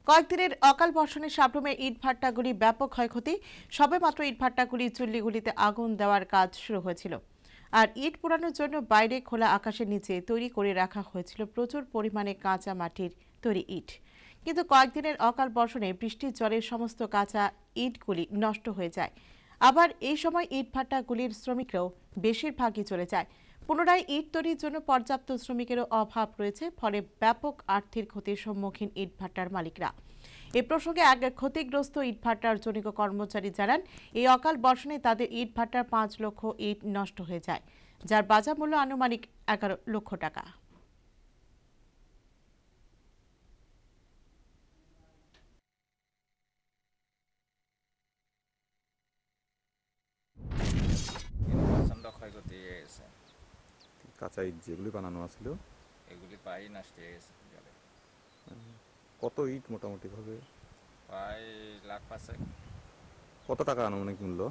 কয়েকদিনের অকাল বর্ষণে সাবরুমের ইটভাটাগুলি ব্যাপক ক্ষয়ক্ষতি। সবেমাত্র ইটভাটাগুলি চুল্লিগুলিতে আগুন দেওয়ার কাজ শুরু হয়েছিল। আর ইট পোড়ানোর জন্য বাইরে খোলা আকাশের নিচে তৈরি করে রাখা হয়েছিল প্রচুর পরিমাণে কাঁচা মাটির তৈরি ইট। কিন্তু কয়েকদিনের অকাল বর্ষণে বৃষ্টির জলে সমস্ত কাঁচা ইটগুলি নষ্ট হয়ে যায়। আবার এই সময় ইটভাটাগুলির শ্রমিকরাও বেশিরভাগই চলে যায়। পুনরায় ইট তৈরির জন্য পর্যাপ্ত শ্রমিকেরও অভাব রয়েছে, ফলে ব্যাপক আর্থিক ক্ষতির সম্মুখীন ইটভাটার মালিকরা। এ প্রসঙ্গে এক ক্ষতিগ্রস্ত ইটভাটার জনৈক কর্মচারী জানান, এই অকাল বর্ষণে তাদের ইটভাটার 5 লক্ষ ইট নষ্ট হয়ে যায়, যার বাজার মূল্য আনুমানিক 11 লক্ষ টাকা। প্রচণ্ড ক্ষয়ক্ষতি হয়ে গেছে। কাঁচা ইট যেগুলি বানানো আছিল এগুলি প্রায় নষ্ট হয়ে গেছে জলে। কত ইট মোটামুটি ভাবে? প্রায় লাখ পাঁচেক। কত টাকা আনুমানিক মূল্য?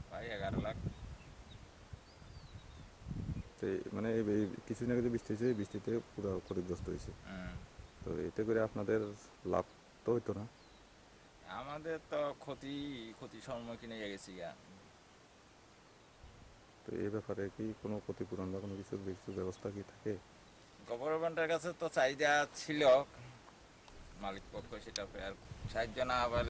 প্রায় 11 লাখ। তো মানে এই কিছুদিন আগে যে বৃষ্টি হয়েছে, বৃষ্টিতে পুরো ক্ষতিগ্রস্ত হয়েছে। তো এতে করে আপনাদের লাভ তো হইতো না? আমাদের তো ক্ষতির সম্মুখীন হয়ে গেছি গা। তো এই ব্যাপারে কি কোনো ক্ষতিপূরণ বা কোনো কিছু ব্যবস্থা কি থাকে? গভর্নমেন্টের কাছে তো চাহিদা ছিল, মালিক পক্ষ সেটা আর সাহায্য না আবার